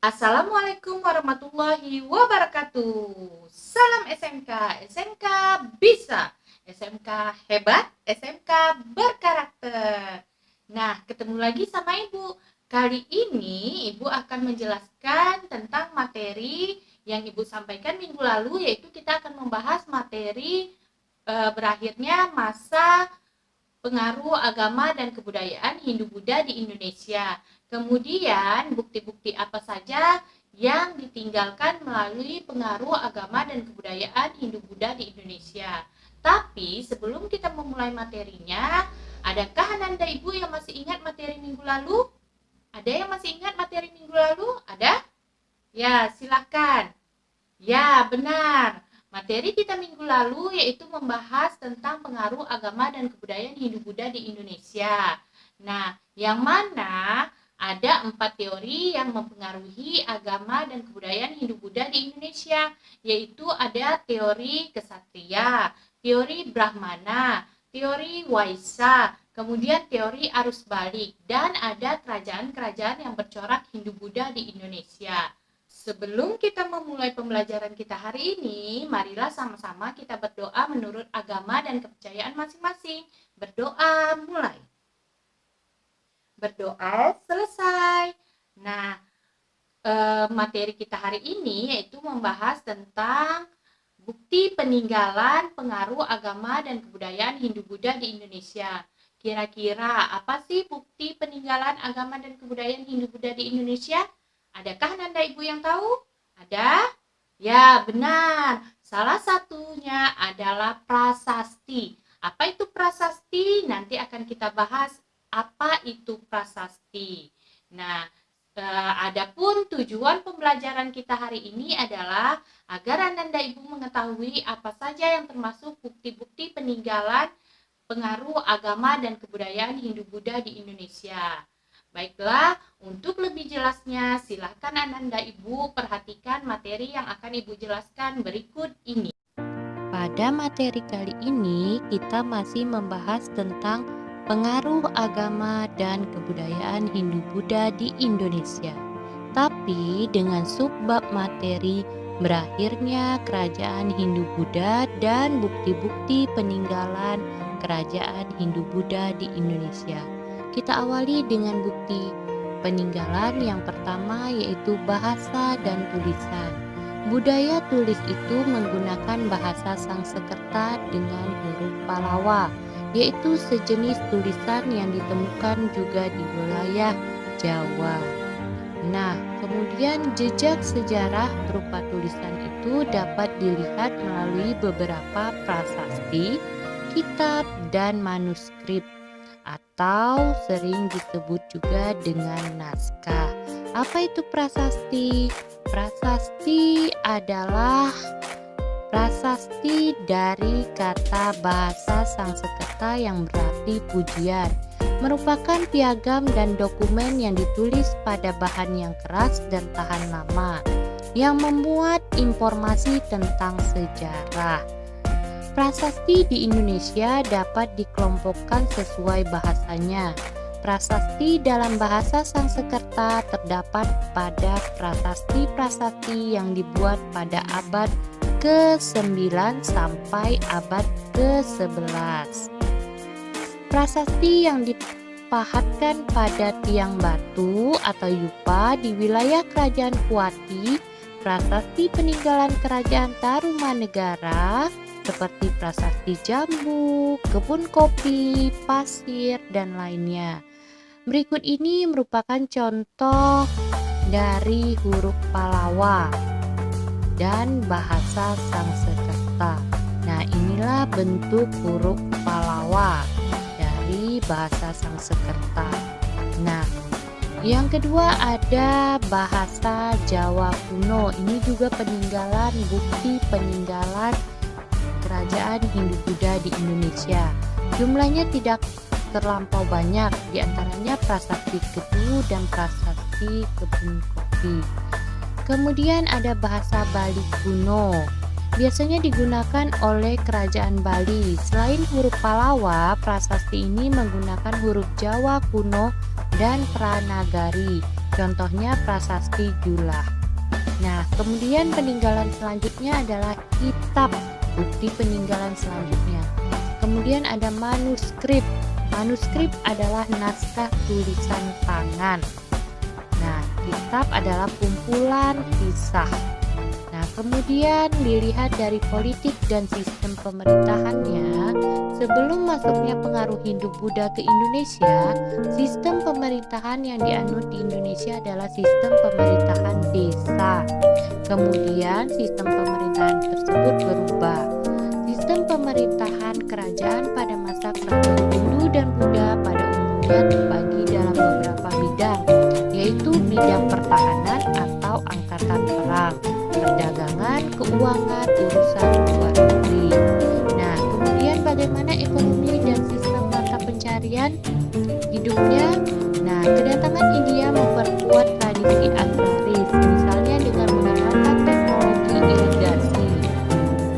Assalamualaikum warahmatullahi wabarakatuh. Salam SMK, SMK bisa, SMK hebat, SMK berkarakter. Nah, ketemu lagi sama Ibu. Kali ini Ibu akan menjelaskan tentang materi yang Ibu sampaikan minggu lalu, yaitu kita akan membahas materi berakhirnya masa pengaruh agama dan kebudayaan Hindu-Buddha di Indonesia. Kemudian bukti-bukti apa saja yang ditinggalkan melalui pengaruh agama dan kebudayaan Hindu-Buddha di Indonesia. Tapi sebelum kita memulai materinya, adakah Ananda Ibu yang masih ingat materi minggu lalu? Ada yang masih ingat materi minggu lalu? Ada? Ya, silakan. Ya, benar. Materi kita minggu lalu yaitu membahas tentang pengaruh agama dan kebudayaan Hindu-Buddha di Indonesia. Nah, yang mana ada 4 teori yang mempengaruhi agama dan kebudayaan Hindu-Buddha di Indonesia, yaitu ada teori Ksatria, teori Brahmana, teori Waisa, kemudian teori arus balik, dan ada kerajaan-kerajaan yang bercorak Hindu-Buddha di Indonesia. Sebelum kita memulai pembelajaran kita hari ini, marilah sama-sama kita berdoa menurut agama dan kepercayaan masing-masing. Berdoa mulai. Berdoa selesai. Nah, materi kita hari ini yaitu membahas tentang bukti peninggalan pengaruh agama dan kebudayaan Hindu-Buddha di Indonesia. Kira-kira apa sih bukti peninggalan agama dan kebudayaan Hindu-Buddha di Indonesia? Adakah Nanda Ibu yang tahu? Ada? Ya, benar. Salah satunya adalah prasasti. Apa itu prasasti? Nanti akan kita bahas apa itu prasasti. Nah, adapun tujuan pembelajaran kita hari ini adalah agar Ananda Ibu mengetahui apa saja yang termasuk bukti-bukti peninggalan pengaruh agama dan kebudayaan Hindu-Buddha di Indonesia. Baiklah, untuk lebih jelasnya silakan Ananda Ibu perhatikan materi yang akan Ibu jelaskan berikut ini. Pada materi kali ini kita masih membahas tentang pengaruh agama dan kebudayaan Hindu-Buddha di Indonesia. Tapi dengan subbab materi berakhirnya kerajaan Hindu-Buddha dan bukti-bukti peninggalan kerajaan Hindu-Buddha di Indonesia. Kita awali dengan bukti peninggalan yang pertama yaitu bahasa dan tulisan. Budaya tulis itu menggunakan bahasa Sangsekerta dengan huruf Pallawa, yaitu sejenis tulisan yang ditemukan juga di wilayah Jawa. Nah, kemudian jejak sejarah berupa tulisan itu dapat dilihat melalui beberapa prasasti, kitab, dan manuskrip, atau sering disebut juga dengan naskah. Apa itu prasasti? Prasasti adalah prasasti dari kata bahasa Sangsekerta yang berarti pujian, merupakan piagam dan dokumen yang ditulis pada bahan yang keras dan tahan lama, yang memuat informasi tentang sejarah. Prasasti di Indonesia dapat dikelompokkan sesuai bahasanya. Prasasti dalam bahasa Sangsekerta terdapat pada prasasti-prasasti yang dibuat pada abad ke-9 sampai abad ke-11. Prasasti yang dipahatkan pada tiang batu atau yupa di wilayah Kerajaan Kuati, prasasti peninggalan Kerajaan Tarumanegara seperti prasasti jambu, kebun kopi, pasir, dan lainnya. Berikut ini merupakan contoh dari huruf Pallawa dan bahasa Sangsekerta. Nah, inilah bentuk huruf Pallawa dari bahasa Sangsekerta. Nah, Yang kedua ada bahasa Jawa kuno. Ini juga peninggalan, bukti peninggalan kerajaan Hindu-Buddha di Indonesia. Jumlahnya tidak terlampau banyak, diantaranya Prasasti Kedu dan Prasasti Kebun Kopi. Kemudian ada bahasa Bali kuno. Biasanya digunakan oleh kerajaan Bali. Selain huruf Palawa, prasasti ini menggunakan huruf Jawa kuno dan Pranagari. Contohnya Prasasti Julah. Nah, kemudian peninggalan selanjutnya adalah kitab, bukti peninggalan selanjutnya. Kemudian ada manuskrip. Manuskrip adalah naskah tulisan tangan. Nah, kitab adalah kumpulan kisah. Nah, kemudian dilihat dari politik dan sistem pemerintahannya. Sebelum masuknya pengaruh Hindu-Buddha ke Indonesia, sistem pemerintahan yang dianut di Indonesia adalah sistem pemerintahan desa. Kemudian sistem pemerintahan tersebut berubah. Sistem pemerintahan kerajaan pada masa kerajaan Hindu dan Buddha pada umumnya terbagi dalam beberapa bidang, yaitu bidang pertahanan atau angkatan perang, perdagangan, keuangan, urusan luar negeri. Nah, kemudian bagaimana ekonomi dan sistem mata pencarian hidupnya? Nah, kedatangan India memperkuat tradisi agraris, misalnya dengan menerapkan teknologi irigasi.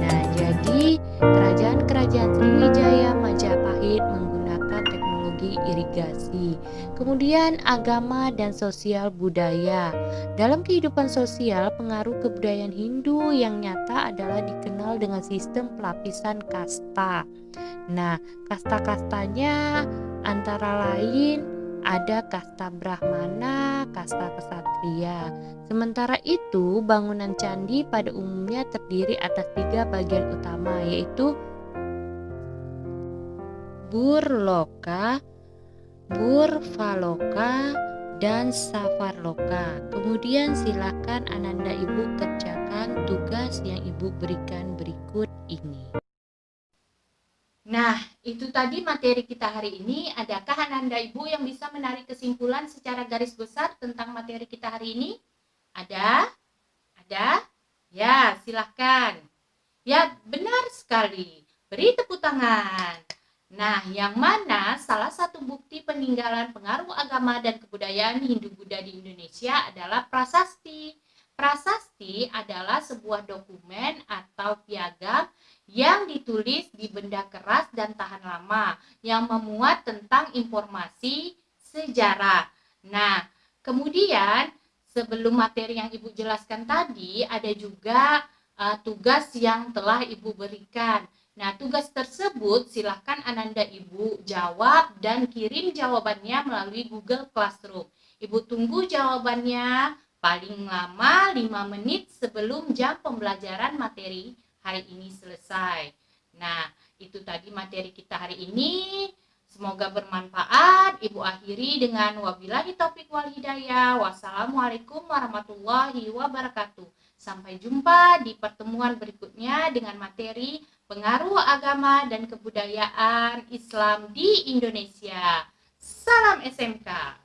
Nah, jadi kerajaan-kerajaan Sriwijaya, Majapahit menggunakan teknologi irigasi. Kemudian agama dan sosial budaya. Dalam kehidupan sosial, pengaruh kebudayaan Hindu yang nyata adalah dikenal dengan sistem pelapisan kasta. Nah, kasta-kastanya antara lain ada kasta Brahmana, kasta Ksatria. Sementara itu, bangunan candi pada umumnya terdiri atas 3 bagian utama, yaitu Burloka, Burvaloka, dan Savarloka. Kemudian silakan Ananda Ibu kerjakan tugas yang Ibu berikan berikut ini. Nah, itu tadi materi kita hari ini. Adakah Ananda Ibu yang bisa menarik kesimpulan secara garis besar tentang materi kita hari ini? Ada? Ada? Ya, silahkan. Ya, benar sekali. Beri tepuk tangan. Nah, yang mana salah satu bukti peninggalan pengaruh agama dan kebudayaan Hindu-Buddha di Indonesia adalah prasasti. Prasasti adalah sebuah dokumen atau piagam yang ditulis di benda keras dan tahan lama yang memuat tentang informasi sejarah. Nah, kemudian sebelum materi yang Ibu jelaskan tadi, ada juga tugas yang telah Ibu berikan. Nah, tugas tersebut silahkan Ananda Ibu jawab dan kirim jawabannya melalui Google Classroom. Ibu tunggu jawabannya paling lama 5 menit sebelum jam pembelajaran materi hari ini selesai. Nah, itu tadi materi kita hari ini. Semoga bermanfaat. Ibu akhiri dengan wabillahi taufik wal hidayah. Wassalamualaikum warahmatullahi wabarakatuh. Sampai jumpa di pertemuan berikutnya dengan materi pengaruh agama dan kebudayaan Islam di Indonesia. Salam SMK.